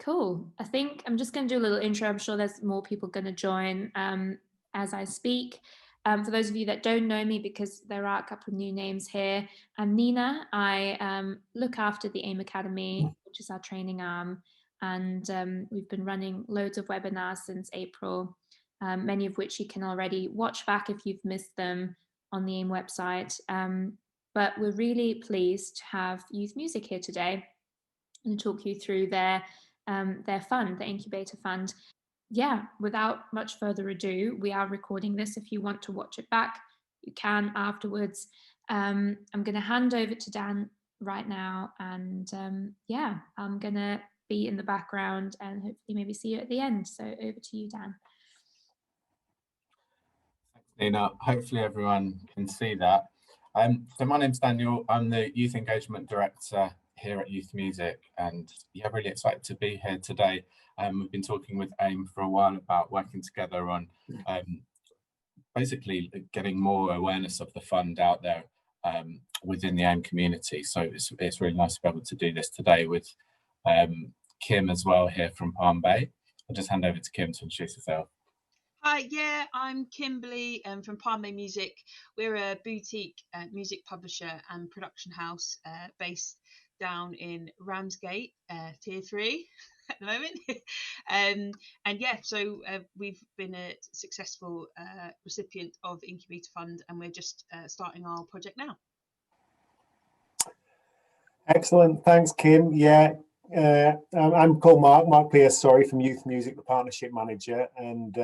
Cool. I think I'm just going to do a little intro. I'm sure there's more people going to join as I speak. For those of you that don't know me, because there are a couple of new names here, I'm Nina. I look after the AIM Academy, which is our training arm, and we've been running loads of webinars since April, many of which you can already watch back if you've missed them on the AIM website. But we're really pleased to have Youth Music here today and talk you through their fund, the Incubator Fund. Yeah, without much further ado, we are recording this. If you want to watch it back, you can afterwards. I'm going to hand over to Dan right now, and yeah, I'm going to be in the background and hopefully maybe see you at the end. So over to you, Dan. Thanks, Nina. Hopefully everyone can see that. So my name's Daniel. I'm the Youth Engagement Director here at Youth Music, and yeah, really excited to be here today. We've been talking with AIM for a while about working together on basically getting more awareness of the fund out there within the AIM community. So it's really nice to be able to do this today with Kim as well here from Palm Bay. I'll just hand over to Kim to introduce herself. Hi, yeah, I'm Kimberley from Palm Bay Music. We're a boutique music publisher and production house based down in Ramsgate, Tier 3 at the moment. And yeah, so we've been a successful recipient of the Incubator Fund, and we're just starting our project now. Excellent, thanks, Kim. Yeah, I'm called Mark Pierce, from Youth Music, the partnership manager, and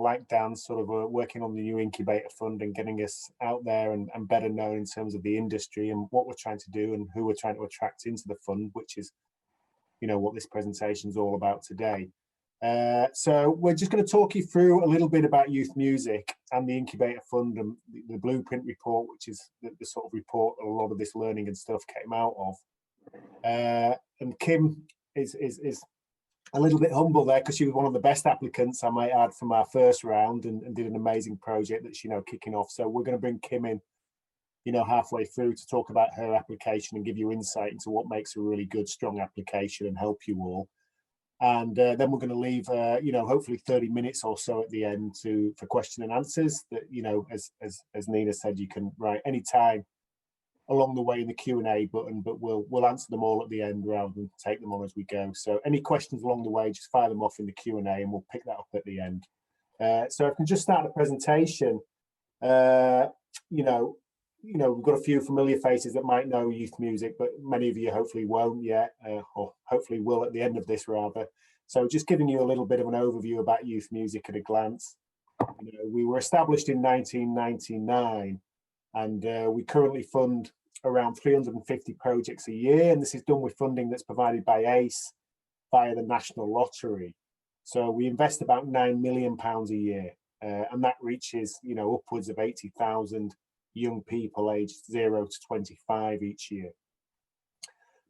like Dan, sort of working on the new Incubator Fund and getting us out there and better known in terms of the industry and what we're trying to do and who we're trying to attract into the fund, which is, what this presentation is all about today. So we're just going to talk you through a little bit about youth music and the Incubator Fund and the blueprint report, which is the sort of report a lot of this learning and stuff came out of. And Kim is a little bit humble there because she was one of the best applicants, I might add, from our first round and did an amazing project that's kicking off. So we're going to bring Kim in halfway through to talk about her application and give you insight into what makes a really good, strong application and help you all. And then we're going to leave hopefully 30 minutes or so at the end for question and answers that as Nina said, you can write any time along the way in the Q&A button, but we'll answer them all at the end rather than take them on as we go. So any questions along the way, just fire them off in the Q&A and we'll pick that up at the end. So if we can just start the presentation, we've got a few familiar faces that might know youth music, but many of you hopefully won't yet, or hopefully will at the end of this rather. So just giving you a little bit of an overview about youth music at a glance. We were established in 1999, and we currently fund around 350 projects a year, and this is done with funding that's provided by ACE via the National Lottery. So we invest about £9 million a year, and that reaches upwards of 80,000 young people aged 0 to 25 each year.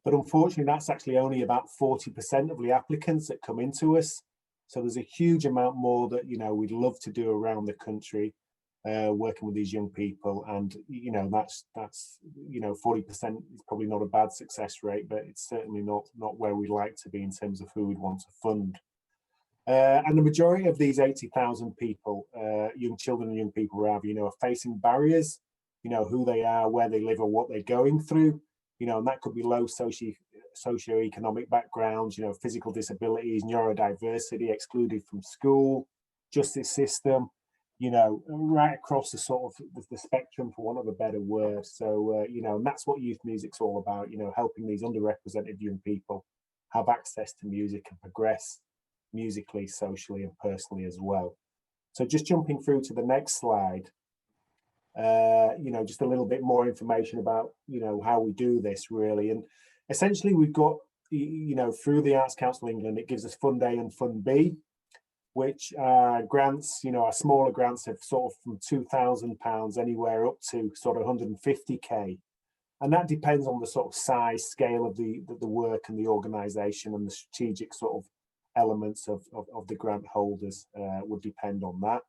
But unfortunately, that's actually only about 40% of the applicants that come into us. So there's a huge amount more that we'd love to do around the country, working with these young people, and that's 40% is probably not a bad success rate, but it's certainly not where we'd like to be in terms of who we'd want to fund. And the majority of these 80,000 people, young children and young people rather, are facing barriers, who they are, where they live, or what they're going through, and that could be low socioeconomic backgrounds, physical disabilities, neurodiversity, excluded from school, justice system, right across the sort of the spectrum, for want of a better word. So, and that's what youth music's all about, helping these underrepresented young people have access to music and progress musically, socially, and personally as well. So just jumping through to the next slide. Just a little bit more information about how we do this really, and essentially we've got through the Arts Council England, it gives us Fund A and Fund B, which grants, our smaller grants have sort of from £2,000 anywhere up to sort of 150k, and that depends on the sort of size, scale of the work and the organisation, and the strategic sort of elements of the grant holders would depend on that.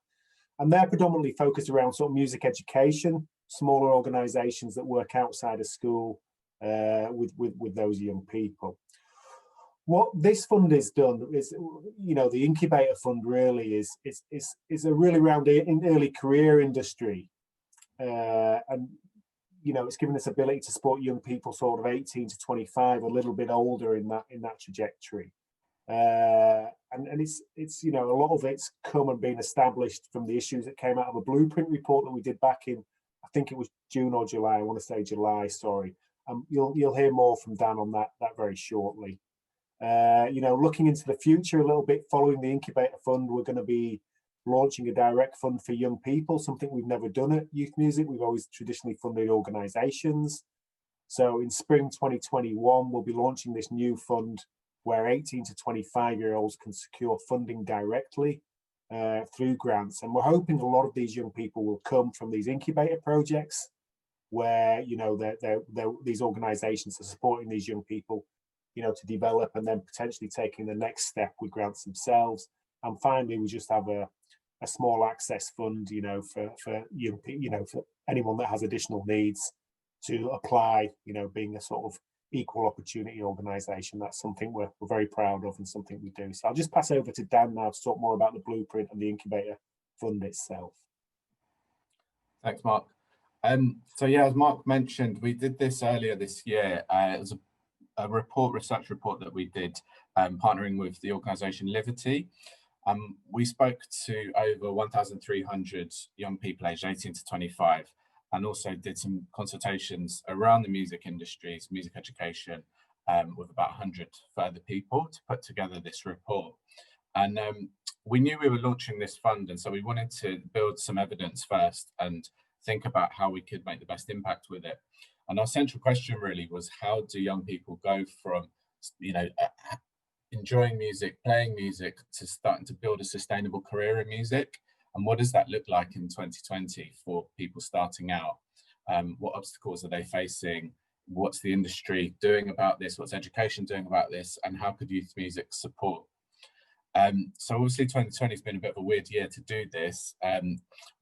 And they're predominantly focused around sort of music education, smaller organisations that work outside of school with those young people. what this fund has done is, the Incubator Fund really is a really around in early career industry, and it's given us ability to support young people sort of 18 to 25, a little bit older in that trajectory. And it's a lot of it's come and been established from the issues that came out of a blueprint report that we did back in, I think it was June or July. I want to say July. Sorry. You'll hear more from Dan on that very shortly. Looking into the future a little bit, following the Incubator Fund, we're going to be launching a direct fund for young people, something we've never done at Youth Music. We've always traditionally funded organisations. So in spring 2021, we'll be launching this new fund where 18 to 25-year-olds can secure funding directly through grants. And we're hoping a lot of these young people will come from these incubator projects where, these organisations are supporting these young people, to develop and then potentially taking the next step with grants themselves. And finally, we just have a small access fund, for young people, for anyone that has additional needs to apply, being a sort of equal opportunity organisation. That's something we're very proud of and something we do. So I'll just pass over to Dan now to talk more about the blueprint and the Incubator Fund itself. Thanks, Mark. So yeah, as Mark mentioned, we did this earlier this year. It was a research report that we did partnering with the organisation Liberty. We spoke to over 1,300 young people aged 18 to 25, and also did some consultations around the music industries, music education, with about 100 further people to put together this report. And we knew we were launching this fund, and so we wanted to build some evidence first and think about how we could make the best impact with it. And our central question really was, how do young people go from, enjoying music, playing music, to starting to build a sustainable career in music? And what does that look like in 2020 for people starting out? What obstacles are they facing? What's the industry doing about this? What's education doing about this? And how could youth music support? So obviously 2020 has been a bit of a weird year to do this.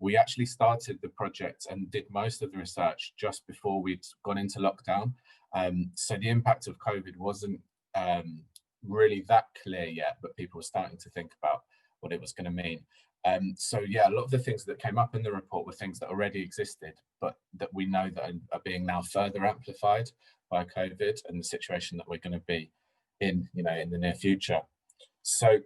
We actually started the project and did most of the research just before we'd gone into lockdown. So the impact of COVID wasn't really that clear yet, but people were starting to think about what it was going to mean. So yeah, a lot of the things that came up in the report were things that already existed, but that we know that are being now further amplified by COVID and the situation that we're going to be in, in the near future. So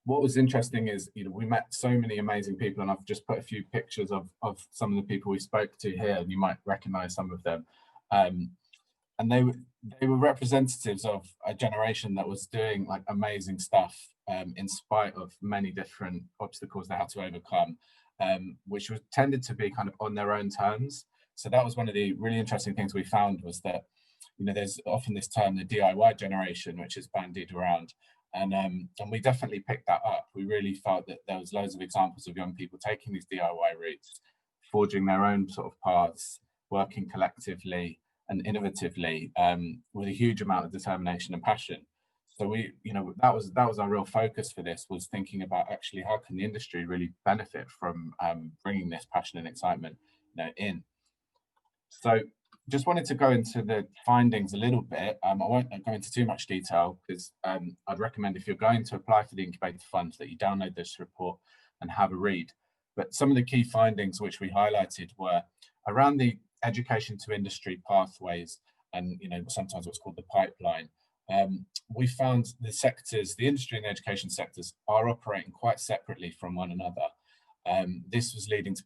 what was interesting is, we met so many amazing people, and I've just put a few pictures of some of the people we spoke to here, and you might recognize some of them. And they were representatives of a generation that was doing like amazing stuff in spite of many different obstacles they had to overcome, which tended to be kind of on their own terms. So that was one of the really interesting things we found, was that, there's often this term, the DIY generation, which is bandied around. And we definitely picked that up. We really felt that there was loads of examples of young people taking these DIY routes, forging their own sort of paths, working collectively and innovatively, with a huge amount of determination and passion. So we, that was our real focus for this, was thinking about actually how can the industry really benefit from bringing this passion and excitement, in. So just wanted to go into the findings a little bit. I won't go into too much detail, because I'd recommend, if you're going to apply for the Incubator Fund, that you download this report and have a read. But some of the key findings which we highlighted were around the education to industry pathways, and sometimes what's called the pipeline. We found the sectors, the industry and the education sectors, are operating quite separately from one another. This was leading to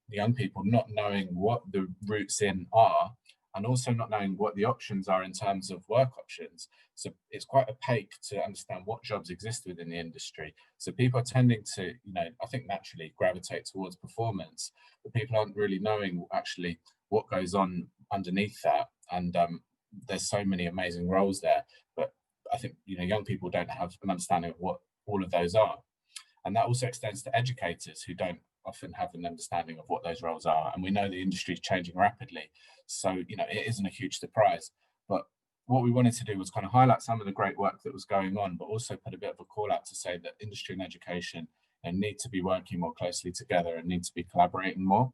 young people not knowing what the routes in are, and also not knowing what the options are in terms of work options. So it's quite opaque to understand what jobs exist within the industry. So people are tending to, I think naturally gravitate towards performance, but people aren't really knowing actually what goes on underneath that. And there's so many amazing roles there, but I think, young people don't have an understanding of what all of those are. And that also extends to educators, who don't often have an understanding of what those roles are. And we know the industry is changing rapidly. So, it isn't a huge surprise. But what we wanted to do was kind of highlight some of the great work that was going on, but also put a bit of a call out to say that industry and education need to be working more closely together and need to be collaborating more.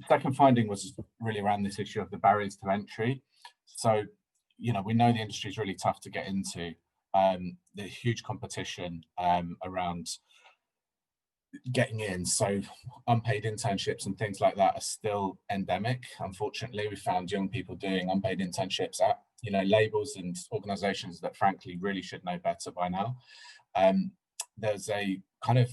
Second finding was really around this issue of the barriers to entry. So you know, we know the industry is really tough to get into. There's huge competition around getting in, so unpaid internships and things like that are still endemic. Unfortunately, we found young people doing unpaid internships at, you know, labels and organizations that frankly really should know better by now. There's a kind of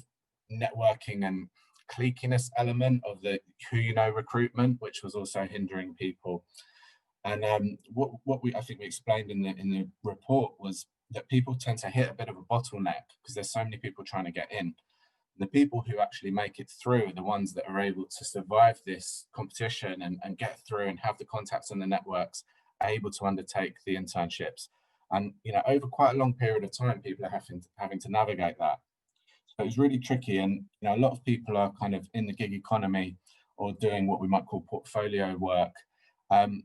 networking and cliquiness element of the who you know recruitment, which was also hindering people. And what I think we explained in the report was that people tend to hit a bit of a bottleneck because there's so many people trying to get in. The people who actually make it through are the ones that are able to survive this competition and get through and have the contacts and the networks, are able to undertake the internships. And, you know, over quite a long period of time, people are having to navigate that. So it's really tricky. And, you know, a lot of people are kind of in the gig economy or doing what we might call portfolio work.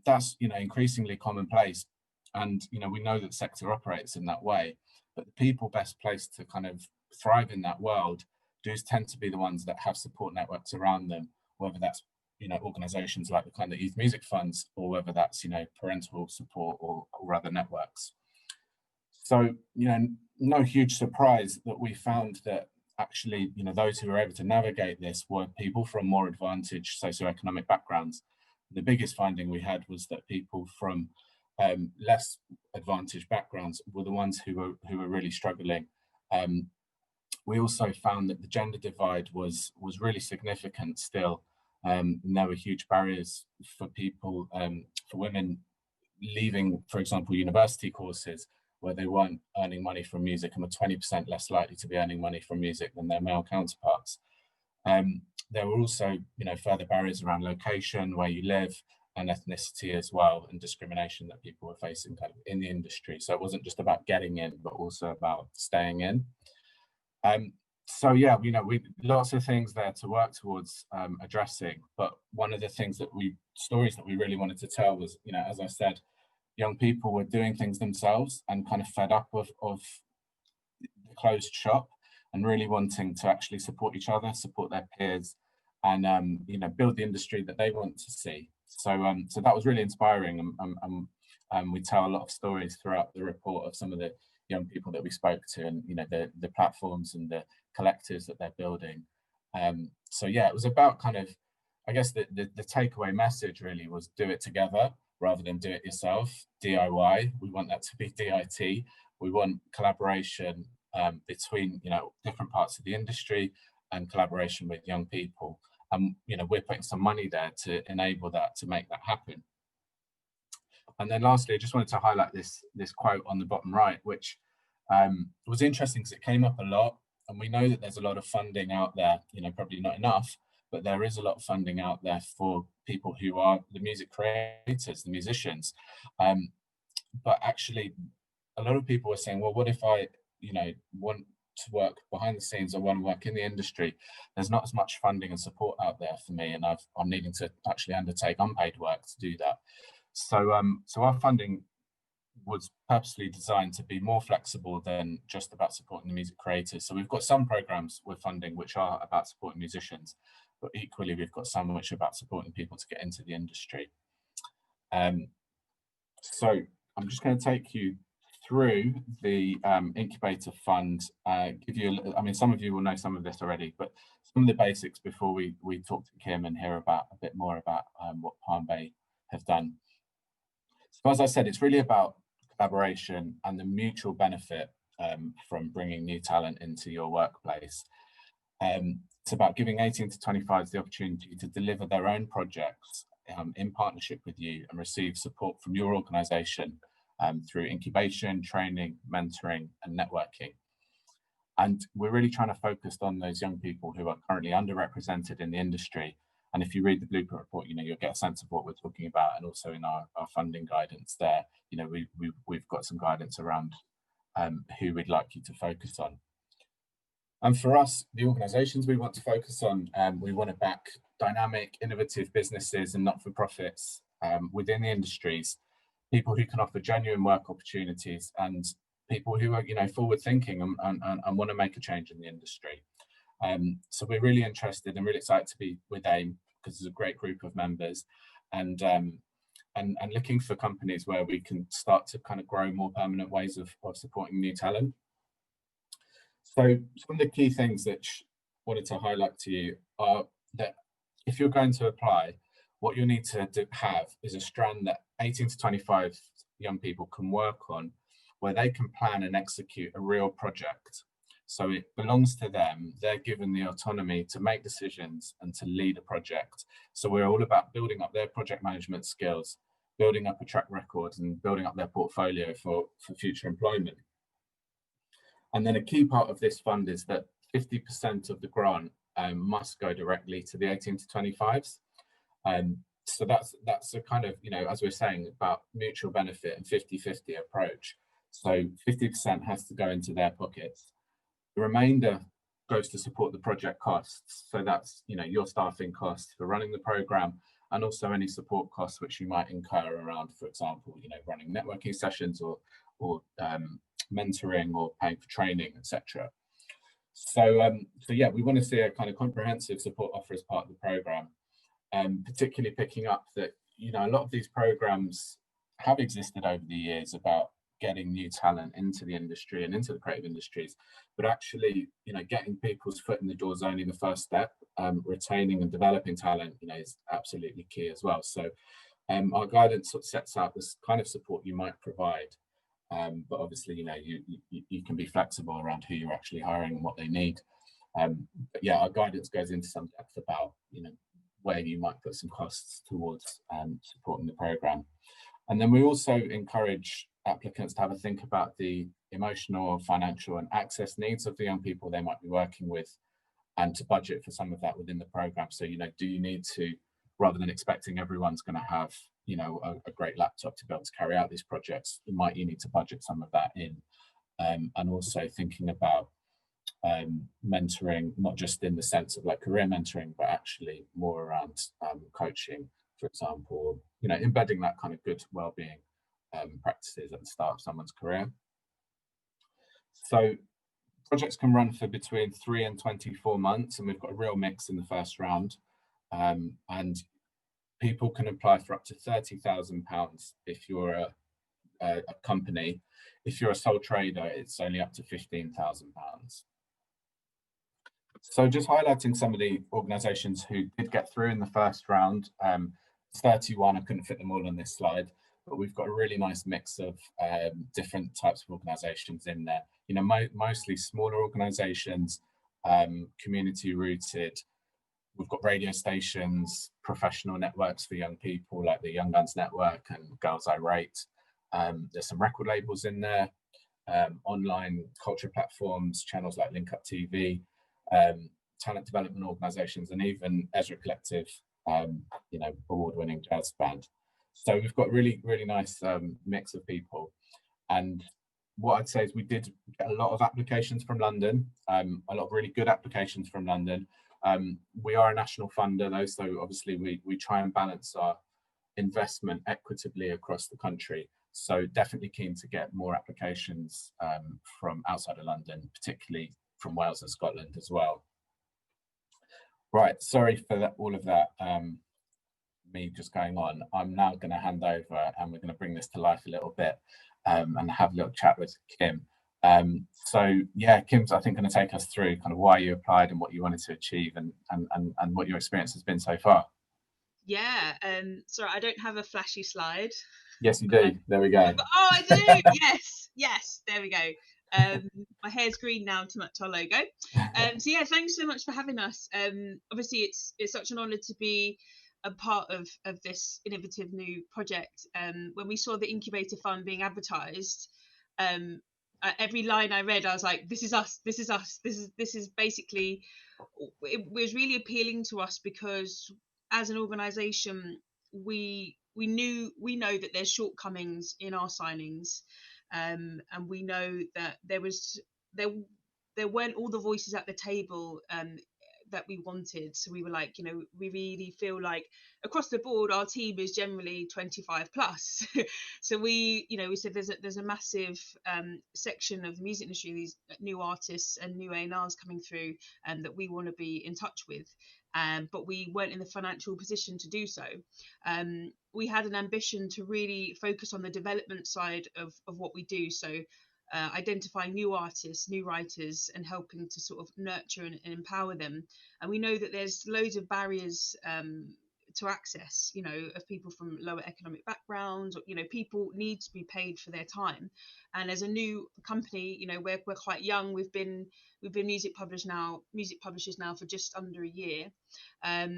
That's, you know, increasingly commonplace. And, you know, we know that the sector operates in that way, but the people best placed to kind of thrive in that world do tend to be the ones that have support networks around them, whether that's, you know, organizations like the kind of youth music funds, or whether that's, you know, parental support or other networks. So, you know, no huge surprise that we found that actually, you know, those who were able to navigate this were people from more advantaged socioeconomic backgrounds. The biggest finding we had was that people from less advantaged backgrounds were the ones who were really struggling. We also found that the gender divide was really significant still. And there were huge barriers for people, for women leaving, for example, university courses where they weren't earning money from music and were 20% less likely to be earning money from music than their male counterparts. There were also, you know, further barriers around location, where you live, and ethnicity as well, and discrimination that people were facing kind of in the industry. So it wasn't just about getting in, but also about staying in. So yeah, you know, we lots of things there to work towards addressing. But one of the things that stories that we really wanted to tell was, you know, as I said, young people were doing things themselves and kind of fed up of the closed shop, and really wanting to actually support each other, support their peers, and you know, build the industry that they want to see. So so that was really inspiring, and we tell a lot of stories throughout the report of some of the young people that we spoke to, and, you know, the platforms and the collectives that they're building. So yeah, it was about kind of, I guess the takeaway message really was do it together rather than do it yourself, DIY. We want that to be DIT. We want collaboration between, you know, different parts of the industry, and collaboration with young people. And, you know, we're putting some money there to enable that, to make that happen. And then lastly, I just wanted to highlight this quote on the bottom right, which was interesting because it came up a lot. And we know that there's a lot of funding out there, you know, probably not enough, but there is a lot of funding out there for people who are the music creators, the musicians. But actually, a lot of people are saying, well, what if I, you know, want to work behind the scenes, or want to work in the industry? There's not as much funding and support out there for me, and I'm needing to actually undertake unpaid work to do that. So so our funding was purposely designed to be more flexible than just about supporting the music creators. So we've got some programs with funding which are about supporting musicians, but equally we've got some which are about supporting people to get into the industry. So I'm just going to take you through the Incubator Fund, give you, I mean, some of you will know some of this already, but some of the basics before we talk to Kim and hear about a bit more about what Palm Bay have done. So as I said, it's really about collaboration and the mutual benefit from bringing new talent into your workplace. It's about giving 18 to 25s the opportunity to deliver their own projects in partnership with you, and receive support from your organisation through incubation, training, mentoring and networking. And we're really trying to focus on those young people who are currently underrepresented in the industry. And if you read the Blueprint report, you know, you'll get a sense of what we're talking about. And also in our funding guidance there, you know, we've got some guidance around who we'd like you to focus on. And for us, the organisations we want to focus on, we want to back dynamic, innovative businesses and not-for-profits within the industries, people who can offer genuine work opportunities, and people who are, you know, forward-thinking and want to make a change in the industry. So we're really interested and really excited to be with AIM, because it's a great group of members, and and looking for companies where we can start to kind of grow more permanent ways of supporting new talent. So some of the key things that I wanted to highlight to you are that if you're going to apply, what you'll need to have is a strand that 18 to 25 young people can work on, where they can plan and execute a real project. So it belongs to them. They're given the autonomy to make decisions and to lead a project. So we're all about building up their project management skills, building up a track record, and building up their portfolio for future employment. And then a key part of this fund is that 50% of the grant must go directly to the 18 to 25s. So that's a kind of, you know, as we're saying, about mutual benefit and 50-50 approach. So 50% has to go into their pockets. The remainder goes to support the project costs. So that's, you know, your staffing costs for running the program, and also any support costs which you might incur around, for example, you know, running networking sessions or mentoring or paying for training, etc. So yeah, we want to see a kind of comprehensive support offer as part of the program, particularly picking up that, you know, a lot of these programs have existed over the years about getting new talent into the industry and into the creative industries, but actually, you know, getting people's foot in the door is only the first step. Retaining and developing talent, you know, is absolutely key as well. So our guidance sort of sets out this kind of support you might provide, but obviously, you know, you can be flexible around who you're actually hiring and what they need. But yeah, our guidance goes into some depth about, you know, where you might put some costs towards supporting the program. And then we also encourage applicants to have a think about the emotional, financial and access needs of the young people they might be working with, and to budget for some of that within the program. So, you know, do you need to, rather than expecting everyone's going to have, you know, a great laptop to be able to carry out these projects, you need to budget some of that in. And also thinking about mentoring, not just in the sense of like career mentoring, but actually more around coaching, for example, you know, embedding that kind of good well-being practices at the start of someone's career. So projects can run for between 3 and 24 months, and we've got a real mix in the first round. And people can apply for up to £30,000 if you're a company. If you're a sole trader, it's only up to £15,000. So just highlighting some of the organisations who did get through in the first round. 31, I couldn't fit them all on this slide, but we've got a really nice mix of different types of organisations in there. You know, mostly smaller organisations, community rooted. We've got radio stations, professional networks for young people like the Young Guns Network and Girls I Rate. There's some record labels in there, online culture platforms, channels like Link Up TV, talent development organisations, and even Ezra Collective, you know, award-winning jazz band. So we've got really, really nice mix of people. And what I'd say is we did get a lot of applications from London, a lot of really good applications from London. We are a national funder though, so obviously we try and balance our investment equitably across the country. So definitely keen to get more applications from outside of London, particularly from Wales and Scotland as well. Right, sorry for that, all of that, me just going on. I'm now going to hand over and we're going to bring this to life a little bit and have a little chat with Kim. So yeah, Kim's I think going to take us through kind of why you applied and what you wanted to achieve and what your experience has been so far. Yeah, sorry, I don't have a flashy slide. Yes, you do. There we go. Oh, I do. Yes, there we go. My hair's green now to match our logo. So yeah, thanks so much for having us. Obviously it's such an honour to be a part of this innovative new project. When we saw the Incubator Fund being advertised, every line I read, I was like, this is us, this is us, this is basically, it was really appealing to us because as an organisation, we know that there's shortcomings in our signings, and we know that there weren't all the voices at the table that we wanted. So we were like, we really feel like across the board our team is generally 25 plus. So we said there's a massive section of the music industry, these new artists and new A&Rs coming through, that we want to be in touch with. But we weren't in the financial position to do so. We had an ambition to really focus on the development side of what we do. So identifying new artists, new writers, and helping to sort of nurture and empower them. And we know that there's loads of barriers to access, of people from lower economic backgrounds. People need to be paid for their time. And as a new company, we're quite young. We've been music publishers now for just under a year.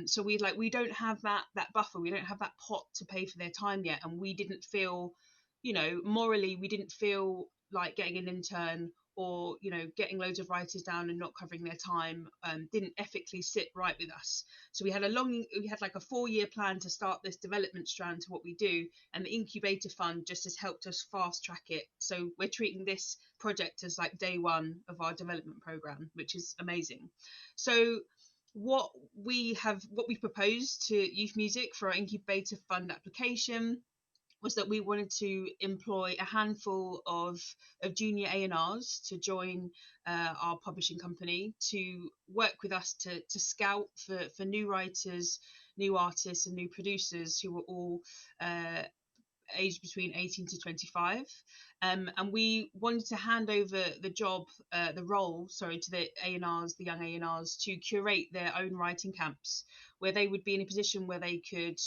So we don't have that buffer. We don't have that pot to pay for their time yet. And we didn't feel, morally, we didn't feel like getting an intern or getting loads of writers down and not covering their time didn't ethically sit right with us. So we had like a 4-year plan to start this development strand to what we do, and the Incubator Fund just has helped us fast track it. So we're treating this project as like day one of our development program, which is amazing. So what we proposed to Youth Music for our Incubator Fund application was that we wanted to employ a handful of junior A&Rs to join our publishing company, to work with us to scout for new writers, new artists and new producers who were all aged between 18 to 25. And we wanted to hand over the role to the A&Rs, the young A&Rs, to curate their own writing camps, where they would be in a position where they could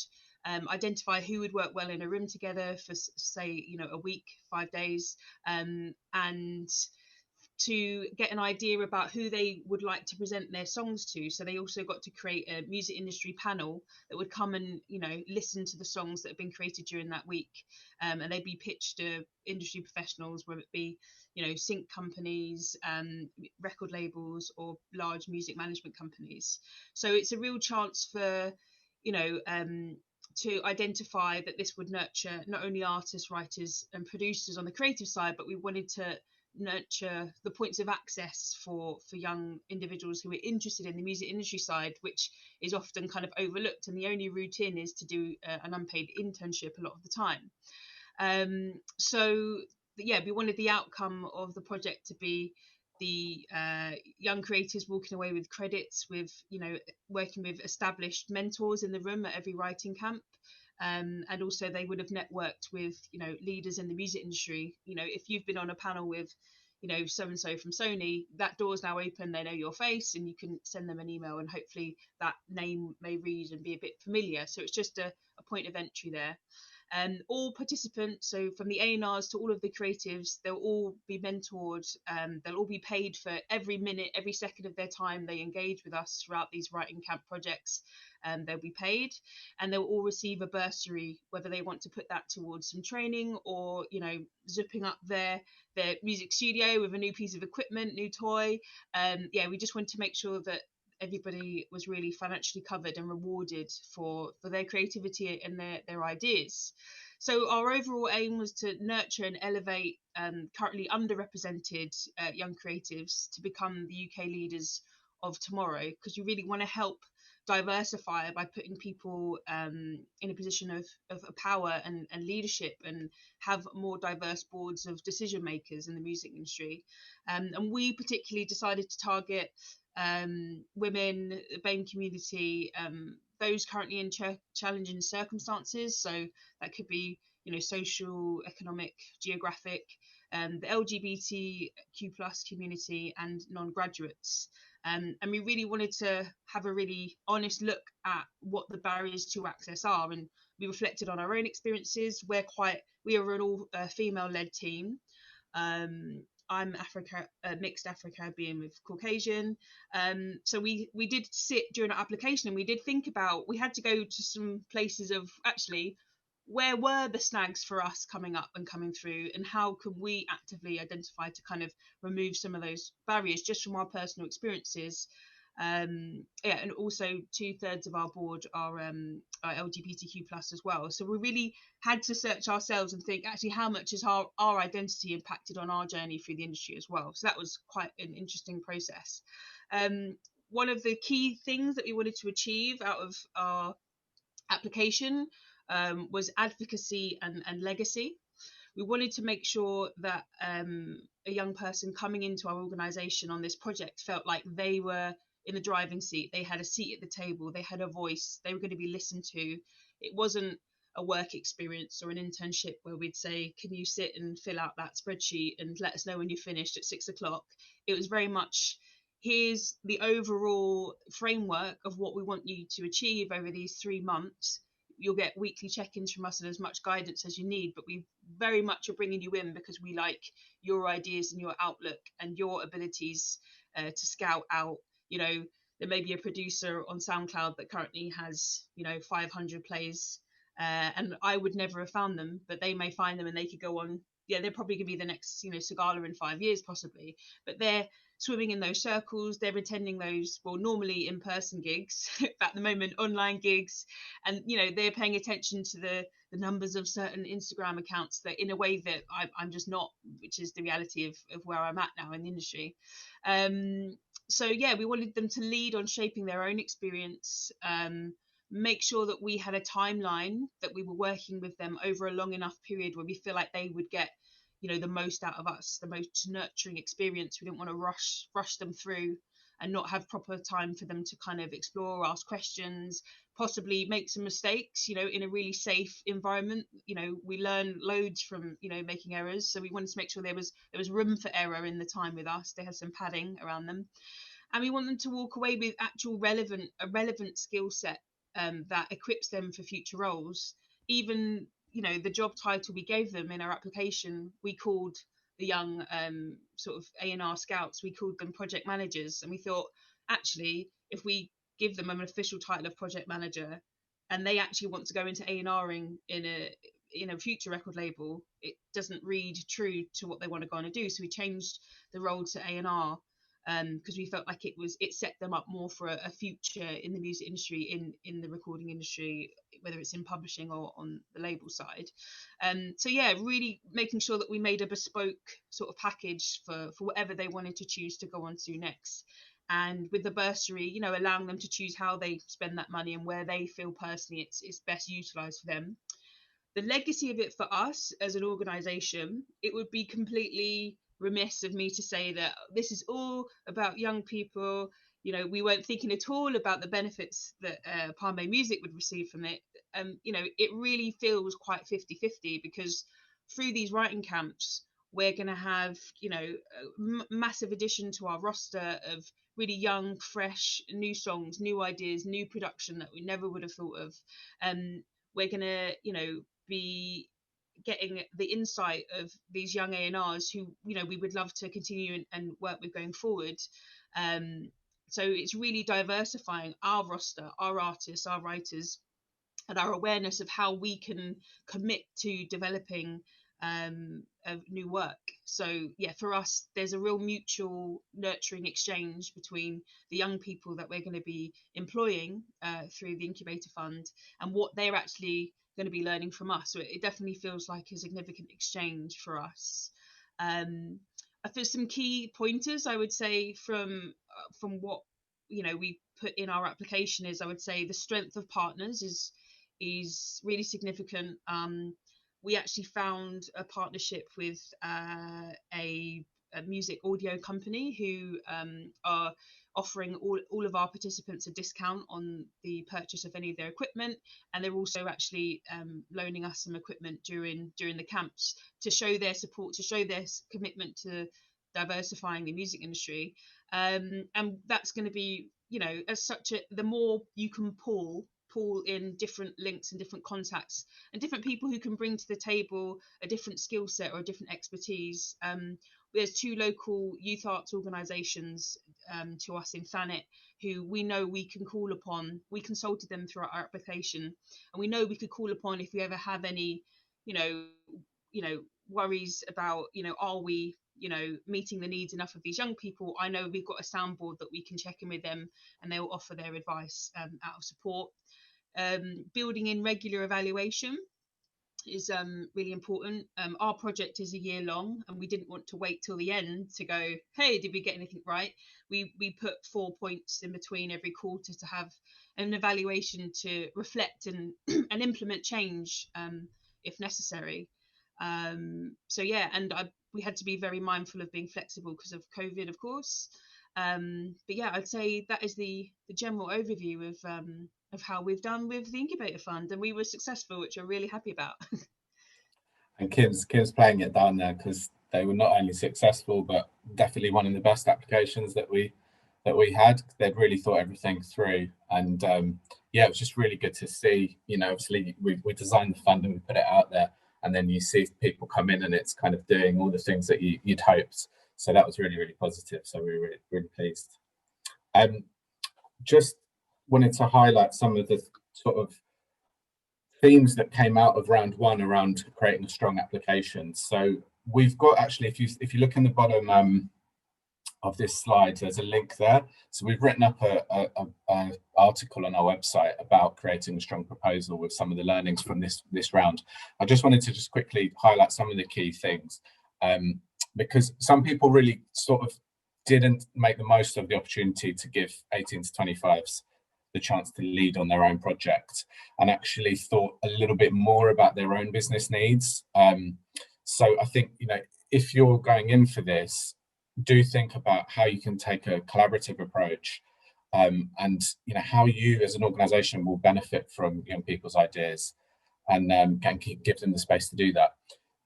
identify who would work well in a room together for, say, a week, 5 days, and to get an idea about who they would like to present their songs to. So they also got to create a music industry panel that would come and listen to the songs that have been created during that week, and they'd be pitched to industry professionals, whether it be sync companies, record labels, or large music management companies. So it's a real chance for to identify that this would nurture not only artists, writers and producers on the creative side, but we wanted to nurture the points of access for young individuals who are interested in the music industry side, which is often kind of overlooked, and the only route in is to do an unpaid internship a lot of the time. So yeah, we wanted the outcome of the project to be the young creators walking away with credits, with working with established mentors in the room at every writing camp, and also they would have networked with leaders in the music industry. If you've been on a panel with so and so from Sony, that door's now open. They know your face, and you can send them an email, and hopefully that name may read and be a bit familiar. So it's just a point of entry there. All participants, so from the A&Rs to all of the creatives, they'll all be mentored. They'll all be paid for every minute, every second of their time they engage with us throughout these writing camp projects. They'll be paid, and they'll all receive a bursary, whether they want to put that towards some training or zipping up their music studio with a new piece of equipment, new toy. We just want to make sure that everybody was really financially covered and rewarded for their creativity and their ideas. So our overall aim was to nurture and elevate currently underrepresented young creatives to become the UK leaders of tomorrow, because you really want to help diversify by putting people in a position of power and leadership, and have more diverse boards of decision makers in the music industry. And we particularly decided to target women, the BAME community, those currently in challenging circumstances. So that could be social, economic, geographic, the LGBTQ plus community, and non-graduates. And we really wanted to have a really honest look at what the barriers to access are, and we reflected on our own experiences. We are an all female-led team. I'm mixed Afro-Caribbean with Caucasian. So we did sit during our application, and we did think about, we had to go to some places of actually where were the snags for us coming up and coming through, and how can we actively identify to kind of remove some of those barriers just from our personal experiences. And also 2/3 of our board are LGBTQ plus as well. So we really had to search ourselves and think, actually, how much has our identity impacted on our journey through the industry as well. So that was quite an interesting process. one of the key things that we wanted to achieve out of our application was advocacy and legacy. We wanted to make sure that a young person coming into our organisation on this project felt like they were in the driving seat. They had a seat at the table, they had a voice, they were going to be listened to. It wasn't a work experience or an internship where we'd say, can you sit and fill out that spreadsheet and let us know when you finished at 6 o'clock. It was very much, here's the overall framework of what we want you to achieve over these 3 months. You'll get weekly check-ins from us and as much guidance as you need, but we very much are bringing you in because we like your ideas and your outlook and your abilities to scout out. You know, there may be a producer on SoundCloud that currently has, 500 plays, and I would never have found them, but they may find them and they could go on. Yeah, they're probably going to be the next, Sagala in 5 years possibly, but they're swimming in those circles. They're attending those, well, normally in-person gigs, at the moment online gigs, and they're paying attention to the numbers of certain Instagram accounts that in a way that I'm just not, which is the reality of where I'm at now in the industry. So yeah, we wanted them to lead on shaping their own experience, make sure that we had a timeline, that we were working with them over a long enough period where we feel like they would get the most out of us, the most nurturing experience. We didn't want to rush them through and not have proper time for them to kind of explore, ask questions, possibly make some mistakes, in a really safe environment. We learn loads from, making errors. So we wanted to make sure there was room for error in the time with us. They had some padding around them. And we want them to walk away with actual relevant skill set that equips them for future roles. Even the job title we gave them in our application, we called the young sort of A&R scouts, we called them project managers. And we thought, actually, if we give them an official title of project manager and they actually want to go into A&Ring in a future record label, it doesn't read true to what they want to go on and do. So we changed the role to A&R because we felt like it set them up more for a future in the music industry, in the recording industry, whether it's in publishing or on the label side. So yeah, really making sure that we made a bespoke sort of package for whatever they wanted to choose to go on to next. And with the bursary, allowing them to choose how they spend that money and where they feel personally it's best utilised for them. The legacy of it for us as an organisation, it would be completely remiss of me to say that this is all about young people. We weren't thinking at all about the benefits that Palm Bay Music would receive from it. It really feels quite 50-50 because through these writing camps, we're going to have, a massive addition to our roster of really young, fresh, new songs, new ideas, new production that we never would have thought of. We're going to, be getting the insight of these young A&Rs who we would love to continue and work with going forward. So it's really diversifying our roster, our artists, our writers, and our awareness of how we can commit to developing of new work. So yeah, for us, there's a real mutual nurturing exchange between the young people that we're going to be employing through the Incubator Fund and what they're actually going to be learning from us. So it definitely feels like a significant exchange for us. For some key pointers, I would say from what we put in our application is, I would say the strength of partners is really significant. We actually found a partnership with a music audio company who are offering all of our participants a discount on the purchase of any of their equipment, and they're also actually loaning us some equipment during the camps to show their support, to show their commitment to diversifying the music industry. And that's going to be, as such the more you can pull in different links and different contacts and different people who can bring to the table a different skill set or a different expertise. There's 2 local youth arts organisations to us in Thanet who we know we can call upon. We consulted them throughout our application, and we know we could call upon if we ever have any, worries about, are we, meeting the needs enough of these young people. I know we've got a soundboard that we can check in with them, and they'll offer their advice out of support. Building in regular evaluation. is really important. Our project is a year long, and we didn't want to wait till the end to go, hey, did we get anything right? We put 4 points in between every quarter to have an evaluation to reflect and and implement change if necessary. So yeah, and we had to be very mindful of being flexible because of COVID, of course. But yeah, I'd say that is the general overview of how we've done with the Incubator Fund, and we were successful, which I'm really happy about. And Kim's playing it down there because they were not only successful, but definitely one of the best applications that we had. They'd really thought everything through, and yeah, it was just really good to see. You know, obviously we designed the fund and we put it out there, and then you see people come in and it's kind of doing all the things that you'd hoped. So that was really, really positive. So we were really pleased. Just wanted to highlight some of the sort of themes that came out of round one around creating a strong application. So we've got, actually, if you look in the bottom of this slide, there's a link there. So we've written up a article on our website about creating a strong proposal with some of the learnings from this round. I just wanted to just quickly highlight some of the key things, because some people really sort of didn't make the most of the opportunity to give 18 to 25s the chance to lead on their own project, and actually thought a little bit more about their own business needs. So I think, you know, if you're going in for this, do think about how you can take a collaborative approach, and you know, how you as an organization will benefit from young people's ideas, and can give them the space to do that.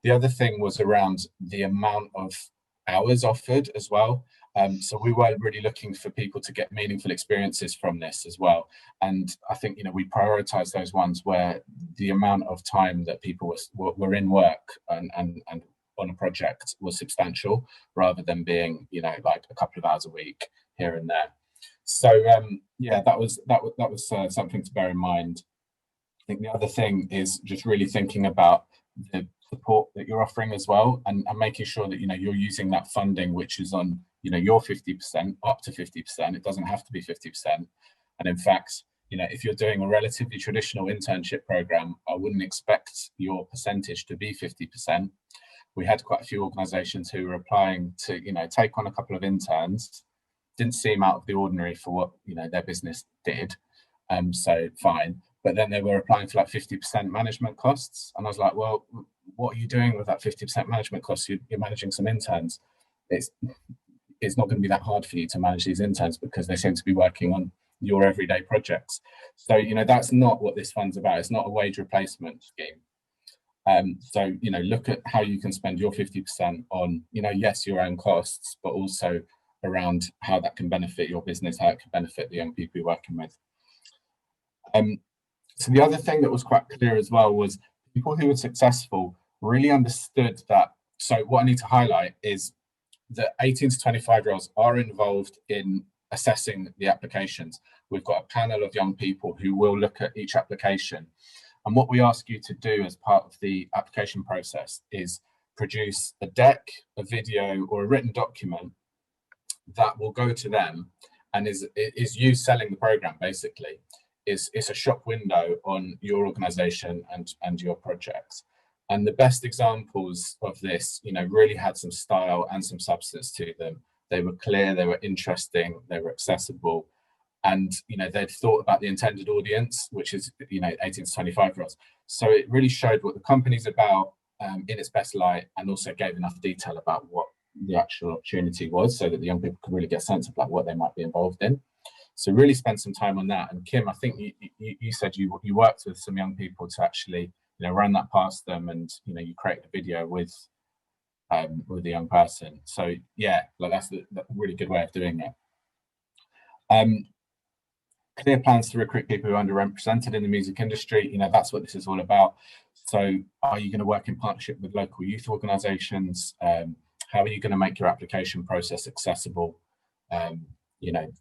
The other thing was around the amount of hours offered as well. So we were really looking for people to get meaningful experiences from this as well. And I think, you know, we prioritized those ones where the amount of time that people were in work and on a project was substantial, rather than being, you know, like a couple of hours a week here and there. So yeah, that was something to bear in mind. I think the other thing is just really thinking about the support that you're offering as well, and making sure that, you know, you're using that funding which is on, you know, your 50%, up to 50%. It doesn't have to be 50%. And in fact, you know, if you're doing a relatively traditional internship program, I wouldn't expect your percentage to be 50%. We had quite a few organizations who were applying to, you know, take on a couple of interns, didn't seem out of the ordinary for what, you know, their business did. So fine. But then they were applying for like 50% management costs. And I was like, well, what are you doing with that 50% management costs? You're managing some interns. It's not going to be that hard for you to manage these interns because they seem to be working on your everyday projects. So, you know, that's not what this fund's about. It's not a wage replacement scheme. So, you know, look at how you can spend your 50% on, you know, yes, your own costs, but also around how that can benefit your business, how it can benefit the young people you're working with. So the other thing that was quite clear as well was people who were successful really understood that. So what I need to highlight is that 18 to 25-year-olds are involved in assessing the applications. We've got a panel of young people who will look at each application. And what we ask you to do as part of the application process is produce a deck, a video, or a written document that will go to them and is you selling the program, basically. It's a shop window on your organization and your projects. And the best examples of this, you know, really had some style and some substance to them. They were clear, they were interesting, they were accessible. And, you know, they'd thought about the intended audience, which is, you know, 18 to 25-year-olds. So it really showed what the company's about in its best light, and also gave enough detail about what the actual opportunity was, so that the young people could really get a sense of like what they might be involved in. So really spend some time on that. And Kim, I think you said you worked with some young people to actually, you know, run that past them, and, you know, you create a video with the young person. So yeah, like that's a really good way of doing it. Clear plans to recruit people who are underrepresented in the music industry. You know, that's what this is all about. So are you going to work in partnership with local youth organizations? How are you going to make your application process accessible? You know,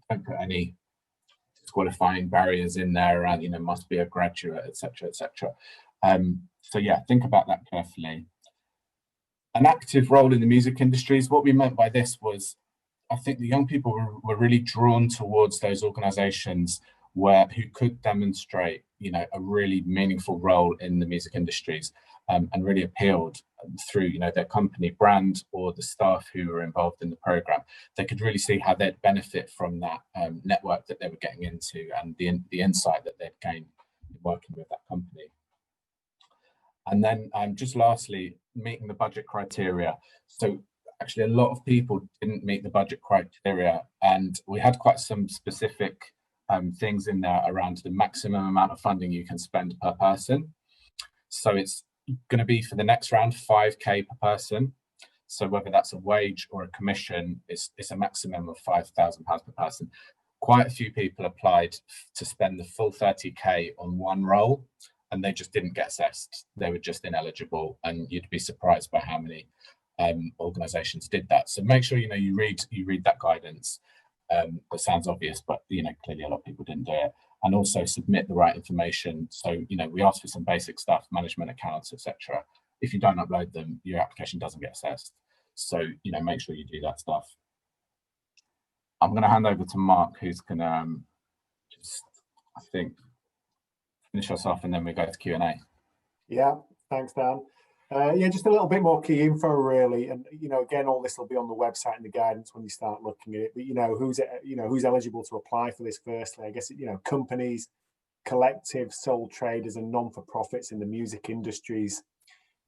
don't put any disqualifying barriers in there around, you know, must be a graduate, etc., etc. So yeah, think about that carefully. An active role in the music industries. What we meant by this was, I think the young people were really drawn towards those organisations who could demonstrate you know, a really meaningful role in the music industries, and really appealed through, you know, their company brand or the staff who were involved in the program. They could really see how they'd benefit from that network that they were getting into, and the insight that they'd gained working with that company. And then just lastly, meeting the budget criteria. So actually a lot of people didn't meet the budget criteria, and we had quite some specific things in there around the maximum amount of funding you can spend per person. So it's going to be for the next round 5k per person. So whether that's a wage or a commission, it's a maximum of £5,000 per person. Quite a few people applied to spend the full 30k on one role, and they just didn't get assessed. They were just ineligible, and you'd be surprised by how many organisations did that. So make sure, you know, you read that guidance. It sounds obvious, but, you know, clearly a lot of people didn't do it. And also submit the right information. So, you know, we asked for some basic stuff, management accounts, etc. If you don't upload them, your application doesn't get assessed. So, you know, make sure you do that stuff. I'm going to hand over to Mark, who's going to just, I think, finish us off, and then we go to Q&A. Yeah, thanks, Dan. Yeah, just a little bit more key info, really, and you know, again, all this will be on the website and the guidance when you start looking at it. But you know, who's eligible to apply for this? Firstly, I guess, you know, companies, collectives, sole traders, and non-for-profits in the music industries,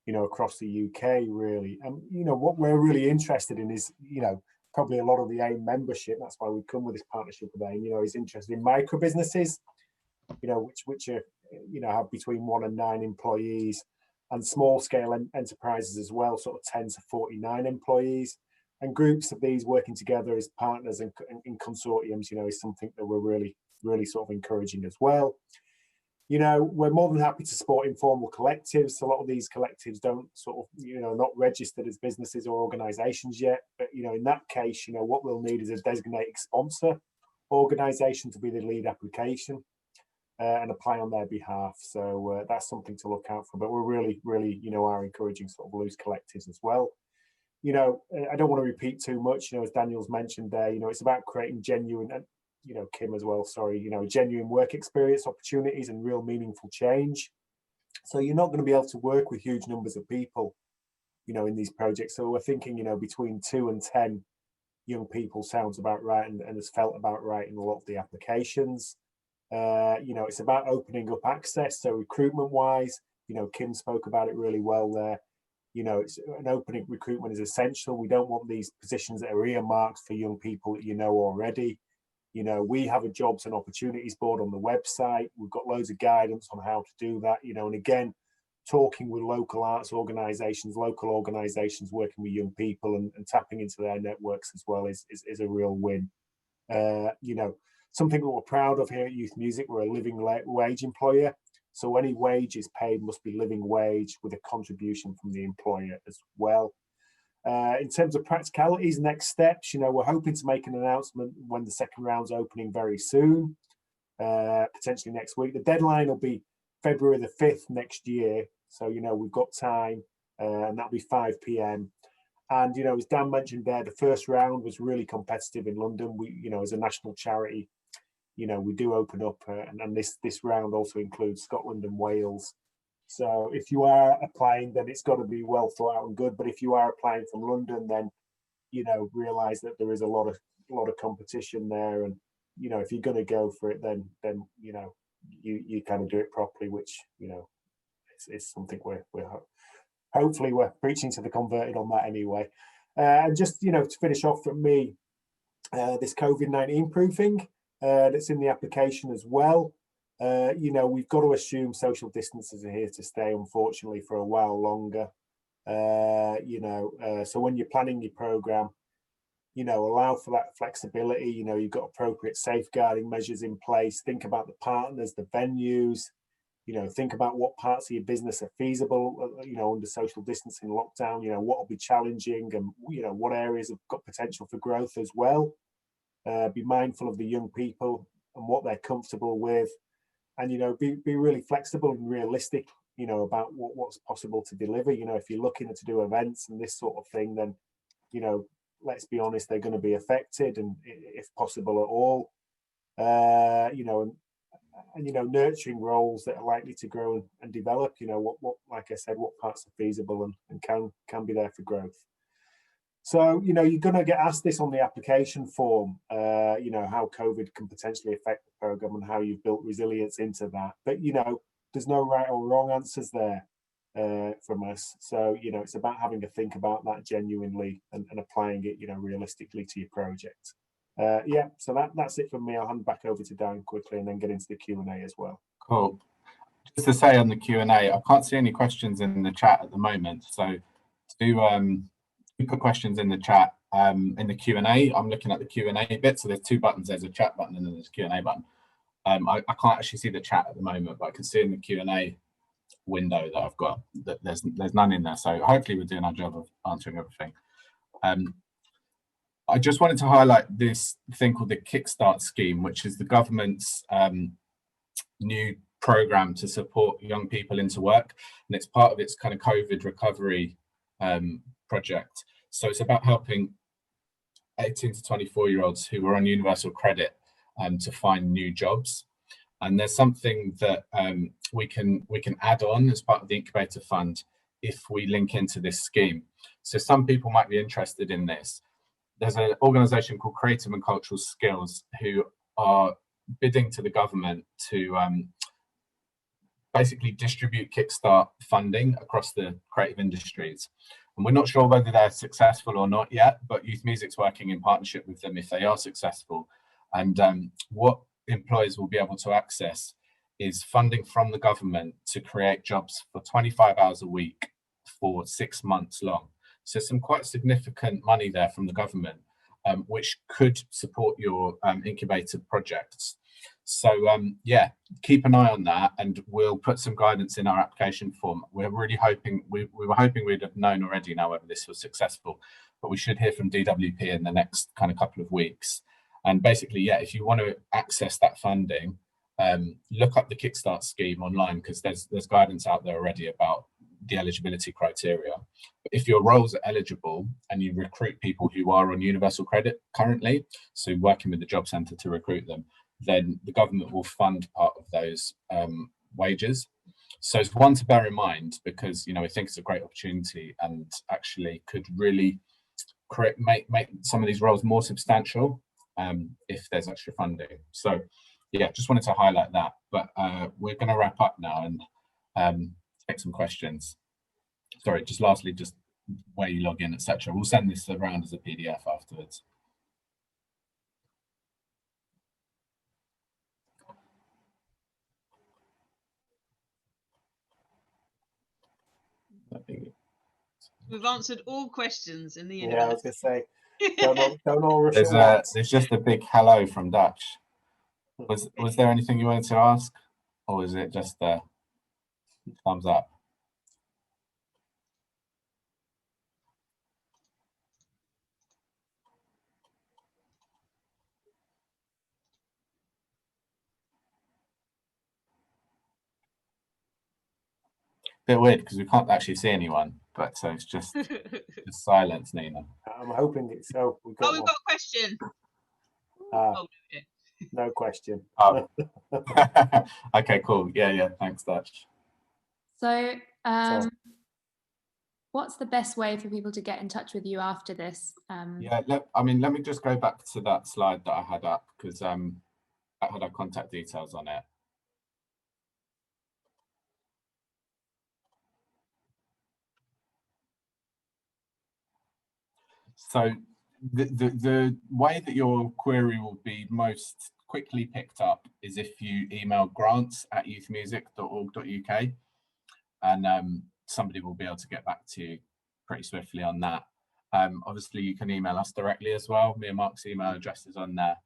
you know, across the UK, really. And you know, what we're really interested in is, you know, probably a lot of the AIM membership. That's why we come with this partnership with AIM. You know, is interested in micro businesses, you know, which are, you know, have between 1 and 9 employees, and small scale enterprises as well, sort of 10 to 49 employees, and groups of these working together as partners and in consortiums, you know, is something that we're really sort of encouraging as well. You know, we're more than happy to support informal collectives. A lot of these collectives don't sort of, you know, not registered as businesses or organizations yet, but, you know, in that case, you know, what we'll need is a designated sponsor organization to be the lead application. And apply on their behalf. So that's something to look out for. But we're really, you know, are encouraging sort of loose collectives as well. You know, I don't want to repeat too much, you know, as Daniel's mentioned there, you know, it's about creating genuine, and, you know, Kim as well, sorry, you know, genuine work experience opportunities and real meaningful change. So you're not going to be able to work with huge numbers of people, you know, in these projects. So we're thinking, you know, between 2 and 10 young people sounds about right, and has felt about right in a lot of the applications. You know, it's about opening up access. So recruitment wise, you know, Kim spoke about it really well there. You know, it's an opening recruitment is essential. We don't want these positions that are earmarked for young people that you know already. You know, we have a jobs and opportunities board on the website. We've got loads of guidance on how to do that, you know, and again, talking with local arts organizations, local organizations working with young people and tapping into their networks as well is a real win. You know, something that we're proud of here at Youth Music, we're a living wage employer. So any wage is paid must be living wage with a contribution from the employer as well. In terms of practicalities, next steps, you know, we're hoping to make an announcement when the second round's opening very soon, potentially next week. The deadline will be February the 5th next year. So, you know, we've got time, and that'll be 5 p.m. And, you know, as Dan mentioned there, the first round was really competitive in London. We, you know, as a national charity, you know, we do open up, and this round also includes Scotland and Wales. So if you are applying, then it's got to be well thought out and good. But if you are applying from London, then, you know, realise that there is a lot of competition there. And, you know, if you're going to go for it, then you know, you kind of do it properly, which, you know, it's something we're hopefully we're preaching to the converted on that anyway. And just, you know, to finish off from me, this COVID-19 proofing that's in the application as well. You know, we've got to assume social distances are here to stay, unfortunately, for a while longer. You know, so when you're planning your program, you know, allow for that flexibility. You know, you've got appropriate safeguarding measures in place. Think about the partners, the venues. You know, think about what parts of your business are feasible, you know, under social distancing lockdown. You know, what will be challenging, and, you know, what areas have got potential for growth as well. Be mindful of the young people and what they're comfortable with, and, you know, be really flexible and realistic, you know, about what's possible to deliver. You know, if you're looking to do events and this sort of thing, then, you know, let's be honest, they're going to be affected, and if possible at all. You know, and nurturing roles that are likely to grow and develop. What like I said, what parts are feasible and can be there for growth. So you're going to get asked this on the application form, how COVID can potentially affect the program and how you've built resilience into that. But there's no right or wrong answers there from us. So it's about having to think about that genuinely and applying it realistically to your project. Yeah, so that's it from me. I'll hand back over to Dan quickly and then get into the Q&A as well. Cool. Just to say on the Q&A, I can't see any questions in the chat at the moment, so do put questions in the chat in the Q&A. I'm looking at the Q&A bit, so there's two buttons. There's a chat button and then there's a Q&A button. I can't actually see the chat at the moment, but I can see in the Q&A window that I've got that there's none in there, so hopefully we're doing our job of answering everything. I just wanted to highlight this thing called the Kickstart scheme, which is the government's new program to support young people into work, and it's part of its kind of COVID recovery project. So it's about helping 18 to 24-year-olds who are on universal credit to find new jobs. And there's something that we can add on as part of the Incubator Fund if we link into this scheme. So some people might be interested in this. There's an organisation called Creative and Cultural Skills who are bidding to the government to basically distribute Kickstart funding across the creative industries. And we're not sure whether they're successful or not yet, but Youth Music's working in partnership with them if they are successful. And what employers will be able to access is funding from the government to create jobs for 25 hours a week for 6 months long. So some quite significant money there from the government, which could support your incubator projects. So yeah, keep an eye on that, and we'll put some guidance in our application form. We're really hoping, we were hoping we'd have known already now whether this was successful, but we should hear from DWP in the next kind of couple of weeks. And basically, yeah, if you want to access that funding, look up the Kickstart scheme online, because there's guidance out there already about the eligibility criteria. But if your roles are eligible and you recruit people who are on universal credit currently, so working with the job centre to recruit them, then the government will fund part of those wages. So it's one to bear in mind, because we think it's a great opportunity and actually could really make some of these roles more substantial if there's extra funding. So yeah, just wanted to highlight that. But we're going to wrap up now and take some questions. Sorry, just lastly, just where you log in, etc. We'll send this around as a PDF afterwards. We've answered all questions in the universe. Yeah, I was going to say, don't all rush at once. There's just a big hello from Dutch. Was there anything you wanted to ask, or was it just a thumbs up? Bit weird because we can't actually see anyone, but so it's just silence, Nina. I'm hoping it's so. We've got a question. No question. Oh. Okay, cool. Yeah. Thanks, Dutch. So, what's the best way for people to get in touch with you after this? Yeah, let me just go back to that slide that I had up, because that had our contact details on it. So the way that your query will be most quickly picked up is if you email grants@youthmusic.org.uk, and somebody will be able to get back to you pretty swiftly on that. Obviously, you can email us directly as well. Me and Mark's email address is on there.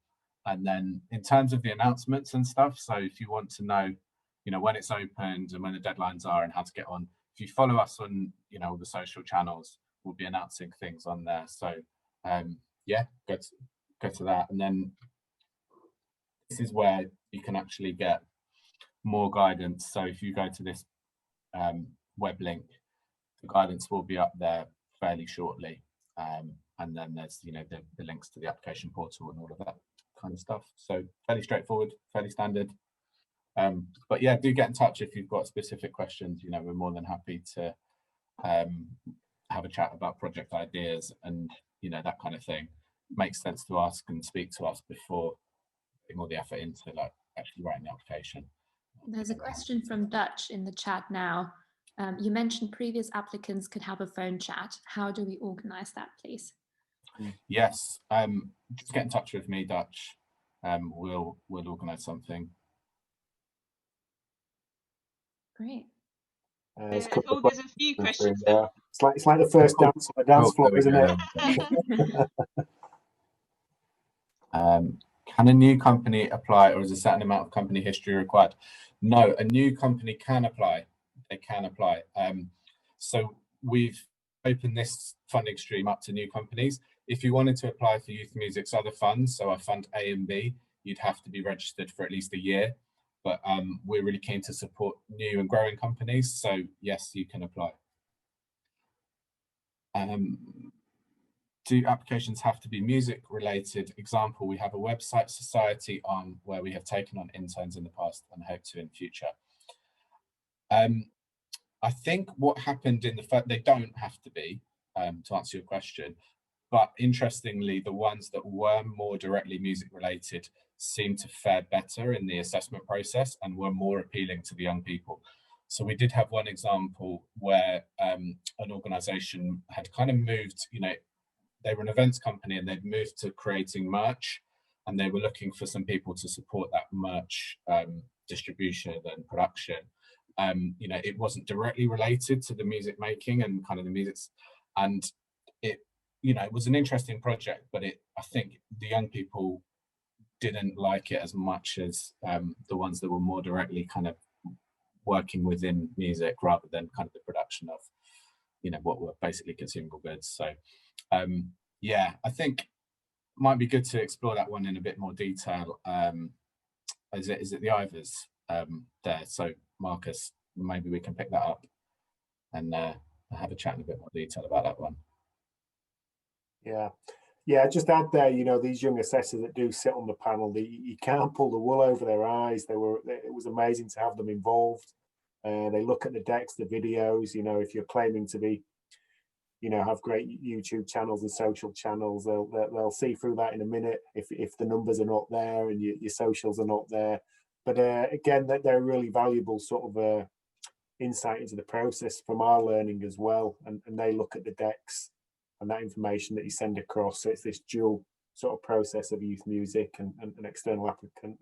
And then in terms of the announcements and stuff, so if you want to know, when it's opened and when the deadlines are and how to get on, if you follow us on, all the social channels, we'll be announcing things on there. So yeah, go to that. And then this is where you can actually get more guidance. So if you go to this web link, the guidance will be up there fairly shortly. And then there's, the links to the application portal and all of that kind of stuff. So fairly straightforward, fairly standard. But yeah, do get in touch if you've got specific questions. You know, we're more than happy to have a chat about project ideas and, you know, that kind of thing. Makes sense to ask and speak to us before putting all the effort into like actually writing the application. There's a question from Dutch in the chat now. You mentioned previous applicants could have a phone chat. How do we organise that, please? Yes, just get in touch with me, Dutch. We'll organise something. Great. There's there's a few questions there. It's like the first dance on the dance floor, isn't it? Can a new company apply, or is a certain amount of company history required? No, a new company can apply. They can apply. So we've opened this funding stream up to new companies. If you wanted to apply for Youth Music's other funds, so our fund A and B, you'd have to be registered for at least a year. But we're really keen to support new and growing companies. So yes, you can apply. Do applications have to be music related? Example, we have a website society on where we have taken on interns in the past and hope to in future. I think what happened in the fact they don't have to be, to answer your question, but interestingly, the ones that were more directly music related seemed to fare better in the assessment process and were more appealing to the young people. So we did have one example where an organisation had kind of moved, you know, they were an events company and they'd moved to creating merch, and they were looking for some people to support that merch distribution and production. You know, it wasn't directly related to the music making and kind of the music, and it, you know, it was an interesting project, but I think the young people didn't like it as much as the ones that were more directly kind of working within music rather than kind of the production of, you know, what were basically consumable goods. So yeah, I think it might be good to explore that one in a bit more detail. Is it the Ivors there? So Marcus, maybe we can pick that up and have a chat in a bit more detail about that one. Yeah, just add there, you know, these young assessors that do sit on the panel, you can't pull the wool over their eyes. It was amazing to have them involved. They look at the decks, the videos, you know, if you're claiming to be, you know, have great YouTube channels and social channels, they'll see through that in a minute if the numbers are not there and your socials are not there. But again, they're really valuable sort of insight into the process from our learning as well. And they look at the decks and that information that you send across. So it's this dual sort of process of youth music and external applicant,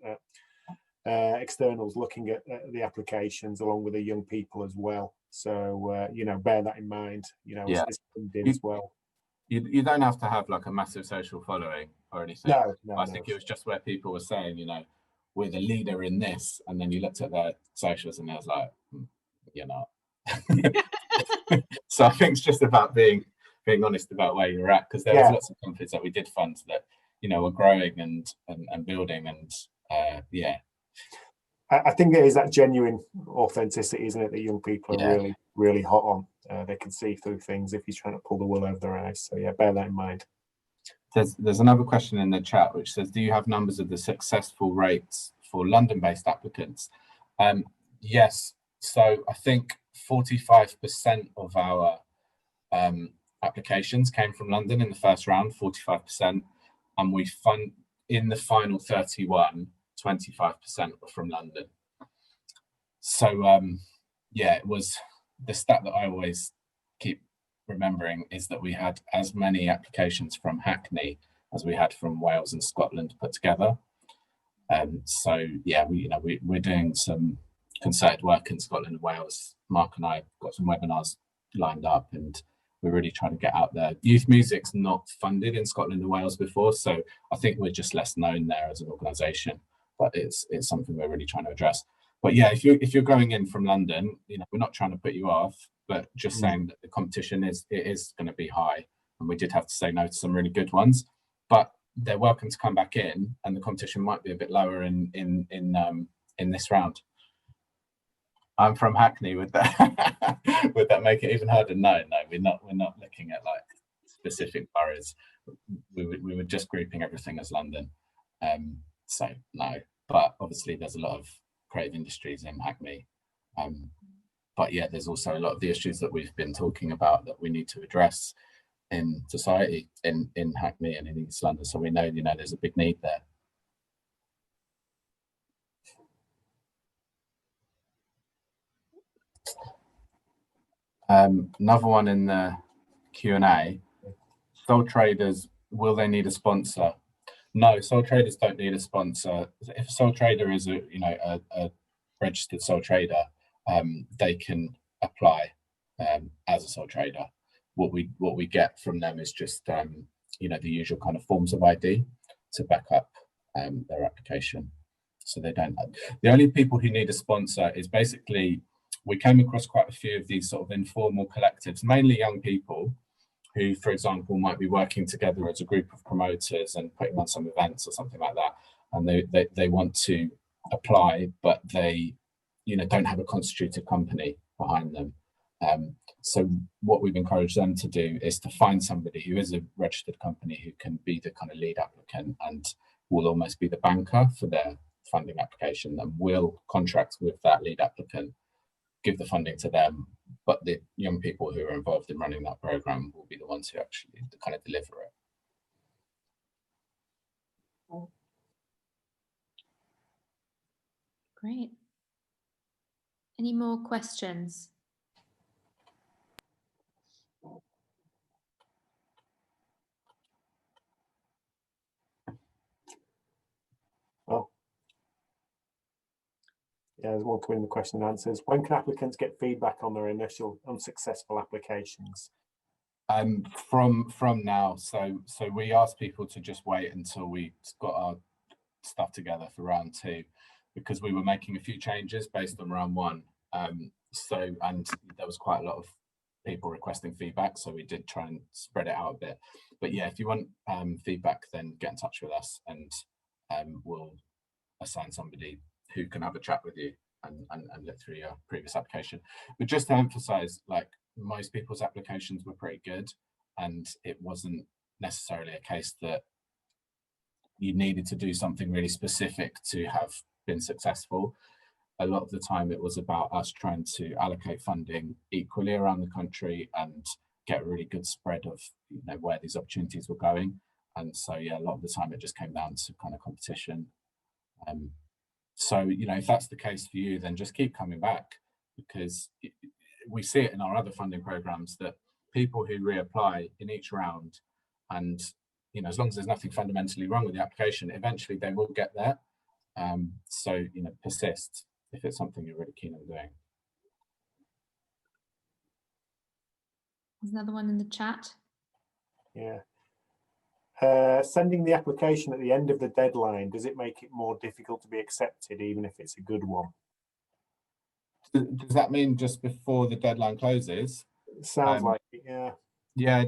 externals looking at the applications along with the young people as well. So, you know, bear that in mind, you know, yeah. as well. You don't have to have like a massive social following or anything. No, I think it was just where people were saying, you know, we're the leader in this. And then you looked at their socials and it was like, you're not. So I think it's just about being honest about where you're at, because there was lots of companies that we did fund that, you know, were growing and building, and yeah. I think it is that genuine authenticity, isn't it, that young people are really, really hot on. They can see through things if you're trying to pull the wool over their eyes. So yeah, bear that in mind. There's another question in the chat which says, do you have numbers of the successful rates for London-based applicants? Yes. So I think 45% of our applications came from London in the first round, 45%, and we fund in the final 31, 25% were from London. So yeah, it was the stat that I always keep remembering is that we had as many applications from Hackney as we had from Wales and Scotland put together. So yeah, we're doing some concerted work in Scotland and Wales. Mark and I have got some webinars lined up, and we're really trying to get out there. Youth music's not funded in Scotland and Wales before, so I think we're just less known there as an organisation, but it's something we're really trying to address. But yeah, if you're going in from London, you know, we're not trying to put you off, but just saying that the competition is going to be high, and we did have to say no to some really good ones, but they're welcome to come back in, and the competition might be a bit lower in this round. I'm from Hackney. Would that make it even harder? No, we're not looking at like specific boroughs. We were just grouping everything as London. So no, but obviously there's a lot of creative industries in Hackney. But yeah, there's also a lot of the issues that we've been talking about that we need to address in society in Hackney and in East London. So we know, there's a big need there. Another one in the Q&A, sole traders, will they need a sponsor? No, sole traders don't need a sponsor. If a sole trader is a registered sole trader, they can apply as a sole trader. What we get from them is just the usual kind of forms of ID to back up their application. So they don't. The only people who need a sponsor is basically, we came across quite a few of these sort of informal collectives, mainly young people who, for example, might be working together as a group of promoters and putting on some events or something like that, and they want to apply, but they don't have a constituted company behind them. So what we've encouraged them to do is to find somebody who is a registered company who can be the kind of lead applicant and will almost be the banker for their funding application, and will contract with that lead applicant, give the funding to them, but the young people who are involved in running that program will be the ones who actually kind of deliver it. Great. Any more questions? Well, yeah, there's one coming in the question and answers. When can applicants get feedback on their initial unsuccessful applications? From now. So we asked people to just wait until we got our stuff together for round 2, because we were making a few changes based on round 1. And there was quite a lot of people requesting feedback, so we did try and spread it out a bit. But yeah, if you want feedback, then get in touch with us, and we'll assign somebody who can have a chat with you and look through your previous application. But just to emphasize, like, most people's applications were pretty good, and it wasn't necessarily a case that you needed to do something really specific to have been successful. A lot of the time it was about us trying to allocate funding equally around the country and get a really good spread of where these opportunities were going. And so yeah, a lot of the time it just came down to kind of competition. So if that's the case for you, then just keep coming back, because we see it in our other funding programs that people who reapply in each round, and as long as there's nothing fundamentally wrong with the application, eventually they will get there. So persist if it's something you're really keen on doing. There's another one in the chat. Yeah. Sending the application at the end of the deadline, does it make it more difficult to be accepted, even if it's a good one? Does that mean just before the deadline closes? Sounds like it, yeah. Yeah.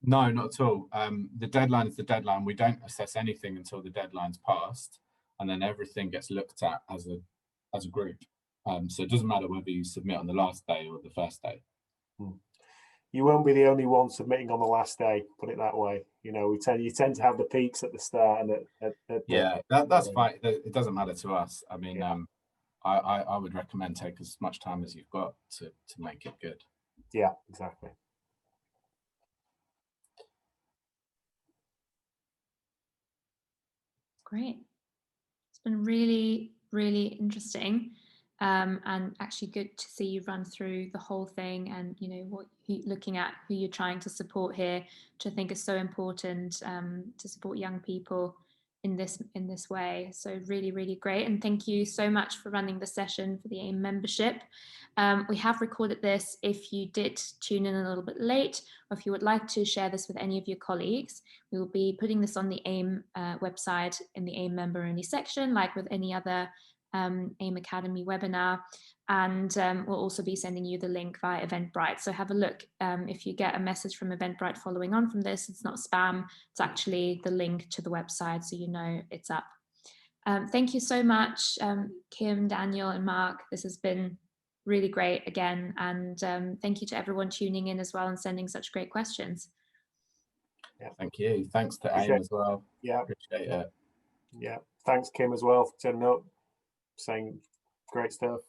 No, not at all. The deadline is the deadline. We don't assess anything until the deadline's passed, and then everything gets looked at as a group. So it doesn't matter whether you submit on the last day or the first day. You won't be the only one submitting on the last day, put it that way. You tend to have the peaks at the start and that's fine. It doesn't matter to us. I mean, yeah. I would recommend take as much time as you've got to make it good. Yeah, exactly. Great. It's been really, really interesting, and actually good to see you run through the whole thing, and what looking at who you're trying to support here, which I think is so important, to support young people in this way. So really, really great, and thank you so much for running the session for the AIM membership. We have recorded this. If you did tune in a little bit late, or if you would like to share this with any of your colleagues, we will be putting this on the AIM website in the AIM member only section, like with any other AIM Academy webinar, and we'll also be sending you the link via Eventbrite. So have a look. If you get a message from Eventbrite following on from this, it's not spam, it's actually the link to the website, so it's up. Thank you so much, Kim, Daniel, and Mark. This has been really great again, and thank you to everyone tuning in as well and sending such great questions. Yeah, thank you. Thanks to AIM as well. Yeah, appreciate it. Yeah, thanks Kim as well for turning up. saying great stuff.